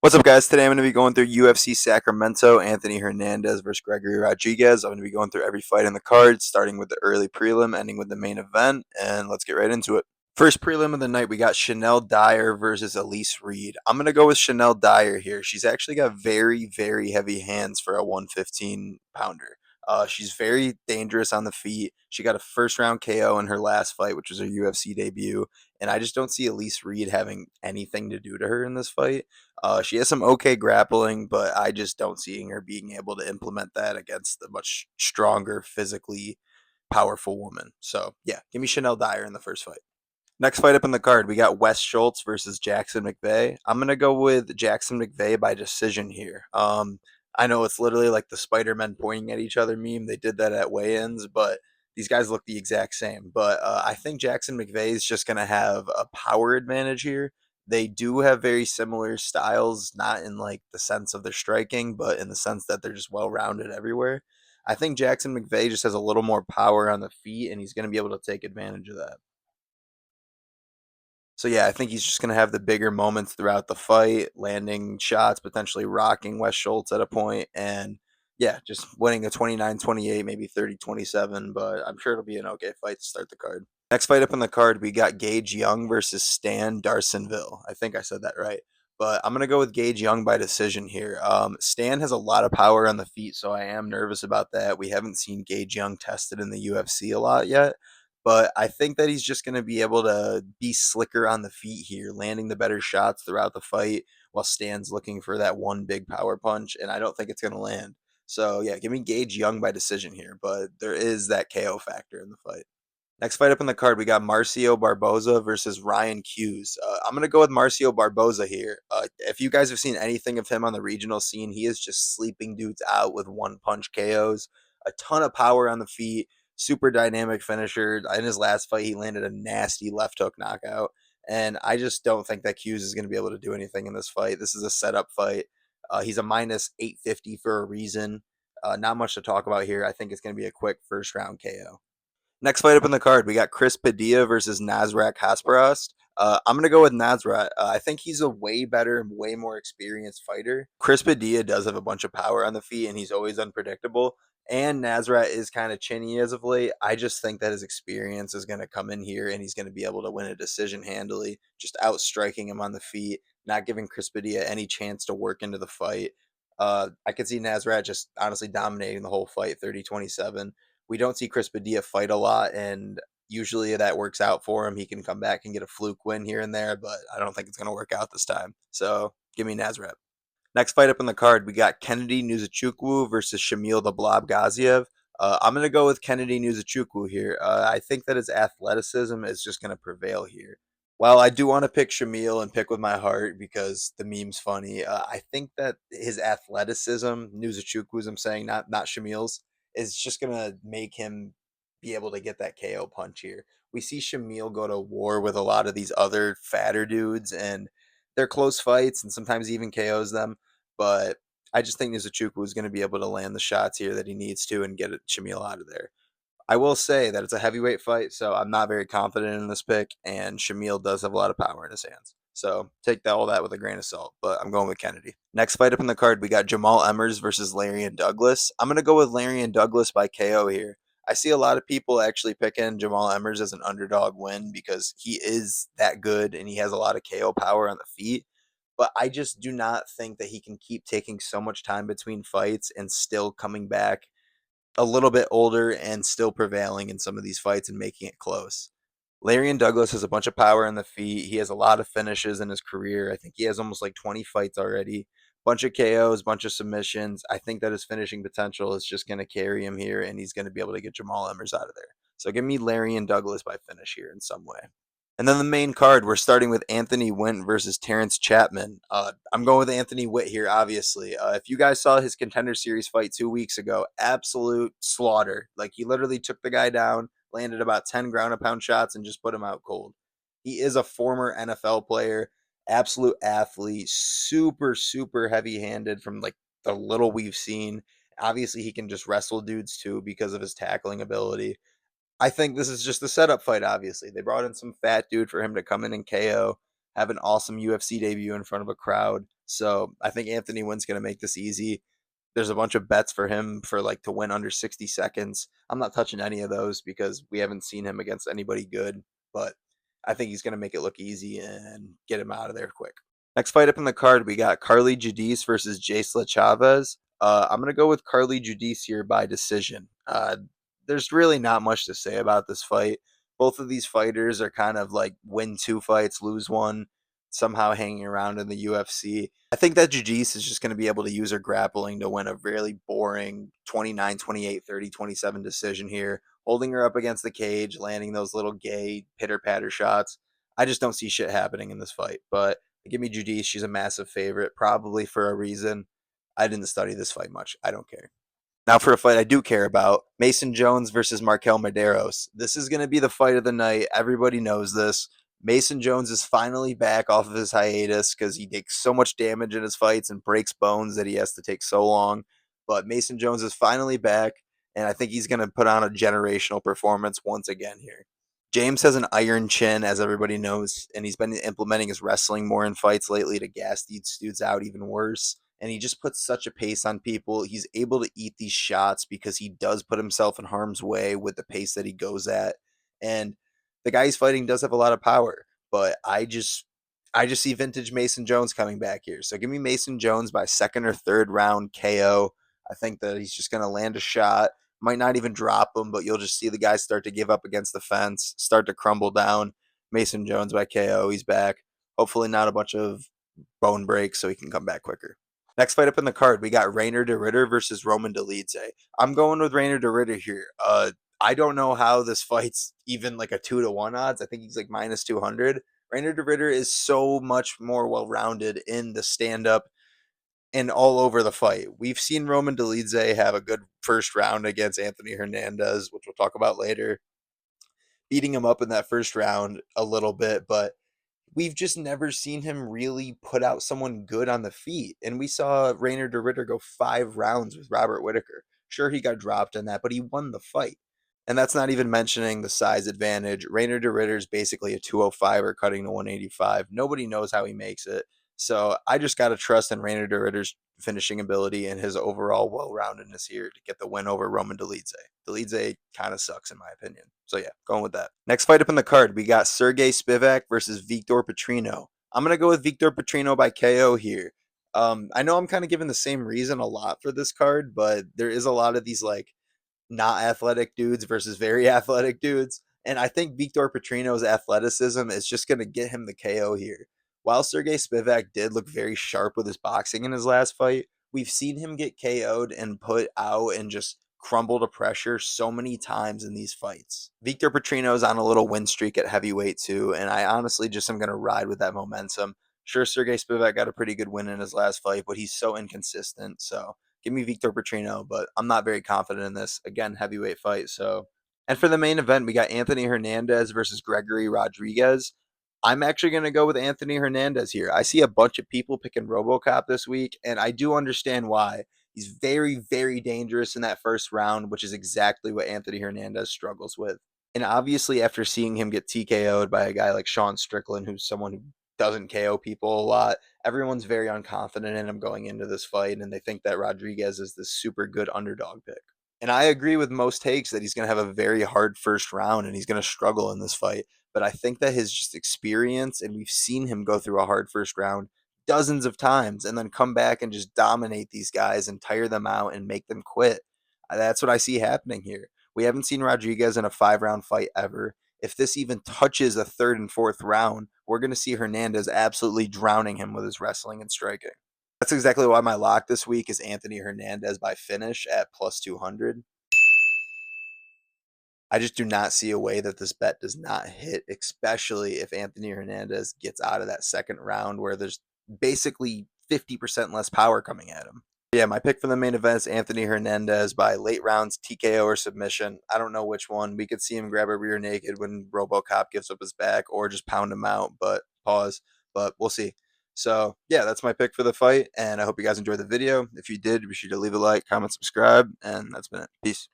What's up, guys? Today I'm going to be going through UFC Sacramento, Anthony Hernandez versus Gregory Rodriguez. I'm going to be going through every fight in the card, starting with the early prelim, ending with the main event, and let's get right into it. First prelim of the night, we got Chanel Dyer versus Elise Reed. I'm going to go with Chanel Dyer here. She's actually got very, very heavy hands for a 115 pounder. She's very dangerous on the feet. She got a first round KO in her last fight, which was her UFC debut. And I just don't see Elise Reed having anything to do to her in this fight. She has some okay grappling, but I just don't see her being able to implement that against a much stronger, physically powerful woman. So, yeah, give me Chanel Dyer in the first fight. Next fight up in the card, we got Wes Schultz versus Jackson McVeigh. I'm gonna go with Jackson McVeigh by decision here. I know it's literally like the Spider-Men pointing at each other meme. They did that at weigh-ins, but these guys look the exact same. But I think Jackson McVeigh is just gonna have a power advantage here. They do have very similar styles, not in like the sense of their striking, but in the sense that they're just well-rounded everywhere. I think Jackson McVeigh just has a little more power on the feet, and he's going to be able to take advantage of that. So yeah, I think he's just gonna have the bigger moments throughout the fight, landing shots, potentially rocking Wes Schultz at a point, and yeah, just winning a 29-28, maybe 30-27, but I'm sure it'll be an okay fight to start the card. Next fight up in the card, we got Gage Young versus Stan Darsonville. I think I said that right. But I'm gonna go with Gage Young by decision here. Stan has a lot of power on the feet, so I am nervous about that. We haven't seen Gage Young tested in the UFC a lot yet, but I think that he's just going to be able to be slicker on the feet here, landing the better shots throughout the fight while Stan's looking for that one big power punch, and I don't think it's going to land. So, yeah, give me Gage Young by decision here, but there is that KO factor in the fight. Next fight up in the card, we got Marcio Barboza versus Ryan Hughes. I'm going to go with Marcio Barboza here. If you guys have seen anything of him on the regional scene, he is just sleeping dudes out with one punch KOs. A ton of power on the feet, super dynamic finisher. In his last fight, he landed a nasty left hook knockout. And I just don't think that Hughes is going to be able to do anything in this fight. This is a setup fight. He's a minus 850 for a reason. Not much to talk about here. I think it's going to be a quick first round KO. Next fight up in the card, we got Chris Padilla versus Nasrat Hasparast. I'm going to go with Nasrat. I think he's a way better, way more experienced fighter. Chris Padilla does have a bunch of power on the feet, and he's always unpredictable. And Nasrat is kind of chinny as of late. I just think that his experience is going to come in here, and he's going to be able to win a decision handily, just outstriking him on the feet, not giving Chris Padilla any chance to work into the fight. I could see Nasrat just honestly dominating the whole fight, 30-27. We don't see Chris Padilla fight a lot, and usually that works out for him. He can come back and get a fluke win here and there, but I don't think it's going to work out this time. So give me Nasrat. Next fight up in the card, we got Kennedy Nuzachukwu versus Shamil the Blob Gaziev. I'm going to go with Kennedy Nuzachukwu here. I think that his athleticism is just going to prevail here. While I do want to pick Shamil and pick with my heart because the meme's funny, I think that his athleticism, Nuzachukwu's, I'm saying, not Shamil's, is just gonna make him be able to get that KO punch here. We see Shamil go to war with a lot of these other fatter dudes, and they're close fights, and sometimes he even KOs them. But I just think Nizuchukwu is going to be able to land the shots here that he needs to and get Shamil out of there. I will say that it's a heavyweight fight, so I'm not very confident in this pick, and Shamil does have a lot of power in his hands. So take all that with a grain of salt, but I'm going with Kennedy. Next fight up in the card, we got Jamal Emmers versus Larian Douglas. I'm going to go with Larian Douglas by KO here. I see a lot of people actually picking Jamal Emmers as an underdog win because he is that good and he has a lot of KO power on the feet. But I just do not think that he can keep taking so much time between fights and still coming back a little bit older and still prevailing in some of these fights and making it close. Larian Douglas has a bunch of power in the feet. He has a lot of finishes in his career. I think he has almost like 20 fights already. Bunch of KOs, bunch of submissions. I think that his finishing potential is just going to carry him here, and he's going to be able to get Jamal Emmers out of there. So give me Larian Douglas by finish here in some way. And then the main card, we're starting with Anthony Wint versus Terrence Chapman. I'm going with Anthony Witt here, obviously. If you guys saw his Contender Series fight 2 weeks ago, absolute slaughter. Like, he literally took the guy down, landed about 10 ground and pound shots, and just put him out cold. He is a former NFL player, absolute athlete, super, super heavy handed from like the little we've seen. Obviously, he can just wrestle dudes too because of his tackling ability. I think this is just a setup fight, obviously. They brought in some fat dude for him to come in and KO, have an awesome UFC debut in front of a crowd. So I think Anthony Wynn's going to make this easy. There's a bunch of bets for him for like to win under 60 seconds. I'm not touching any of those because we haven't seen him against anybody good, but I think he's going to make it look easy and get him out of there quick. Next fight up in the card, we got Carly Judice versus Jaisla Chavez. I'm going to go with Carly Judice here by decision. There's really not much to say about this fight. Both of these fighters are kind of like win two fights, lose one, somehow hanging around in the UFC. I think that Judice is just going to be able to use her grappling to win a really boring 29, 28, 30, 27 decision here, holding her up against the cage, landing those little gay pitter-patter shots. I just don't see shit happening in this fight, but give me Judice. She's a massive favorite, probably for a reason. I didn't study this fight much. I don't care. Now for a fight I do care about, Mason Jones versus Markel Medeiros. This is going to be the fight of the night. Everybody knows this. Mason Jones is finally back off of his hiatus because he takes so much damage in his fights and breaks bones that he has to take so long. But Mason Jones is finally back, and I think he's going to put on a generational performance once again here. James has an iron chin, as everybody knows, and he's been implementing his wrestling more in fights lately to gas these dudes out even worse. And he just puts such a pace on people. He's able to eat these shots because he does put himself in harm's way with the pace that he goes at. And the guy he's fighting does have a lot of power, but I just see vintage Mason Jones coming back here. So give me Mason Jones by second or third round KO. I think that he's just going to land a shot. Might not even drop him, but you'll just see the guy start to give up against the fence, start to crumble down. Mason Jones by KO. He's back. Hopefully not a bunch of bone breaks so he can come back quicker. Next fight up in the card, we got Rainer de Ritter versus Roman Dolidze. I'm going with Rainer de Ritter here. I don't know how this fight's even like a 2-1 odds. I think he's like minus 200. Rainer de Ritter is so much more well-rounded in the stand-up and all over the fight. We've seen Roman Dolidze have a good first round against Anthony Hernandez, which we'll talk about later, beating him up in that first round a little bit, but we've just never seen him really put out someone good on the feet. And we saw Rainer de Ritter go 5 rounds with Robert Whittaker. Sure, he got dropped in that, but he won the fight. And that's not even mentioning the size advantage. Rainer de Ritter's basically a 205er cutting to 185. Nobody knows how he makes it. So I just got to trust in Rainer de Ritter's finishing ability and his overall well-roundedness here to get the win over Roman Dolidze. Dolidze kind of sucks in my opinion. So yeah, going with that. Next fight up in the card, we got Sergey Spivak versus Victor Petrino. I'm going to go with Victor Petrino by KO here. I know I'm kind of giving the same reason a lot for this card, but there is a lot of these like not athletic dudes versus very athletic dudes. And I think Victor Petrino's athleticism is just going to get him the KO here. While Sergey Spivak did look very sharp with his boxing in his last fight, we've seen him get KO'd and put out and just crumble to pressure so many times in these fights. Victor Petrino's on a little win streak at heavyweight too, and I honestly just am going to ride with that momentum. Sure, Sergey Spivak got a pretty good win in his last fight, but he's so inconsistent, so give me Victor Petrino, but I'm not very confident in this. Again, heavyweight fight. So, and for the main event, we got Anthony Hernandez versus Gregory Rodriguez. I'm actually going to go with Anthony Hernandez here. I see a bunch of people picking RoboCop this week, and I do understand why. He's very, very dangerous in that first round, which is exactly what Anthony Hernandez struggles with. And obviously, after seeing him get TKO'd by a guy like Sean Strickland, who's someone who doesn't KO people a lot, everyone's very unconfident in him going into this fight, and they think that Rodriguez is this super good underdog pick. And I agree with most takes that he's going to have a very hard first round and he's going to struggle in this fight. But I think that his just experience, and we've seen him go through a hard first round dozens of times and then come back and just dominate these guys and tire them out and make them quit. That's what I see happening here. We haven't seen Rodriguez in a 5-round fight ever. If this even touches a third and fourth round, we're going to see Hernandez absolutely drowning him with his wrestling and striking. That's exactly why my lock this week is Anthony Hernandez by finish at plus 200. I just do not see a way that this bet does not hit, especially if Anthony Hernandez gets out of that second round where there's basically 50% less power coming at him. Yeah, my pick for the main event is Anthony Hernandez by late rounds, TKO or submission. I don't know which one. We could see him grab a rear naked when RoboCop gives up his back or just pound him out, but pause. But we'll see. So, yeah, that's my pick for the fight, and I hope you guys enjoyed the video. If you did, be sure to leave a like, comment, subscribe, and that's been it. Peace.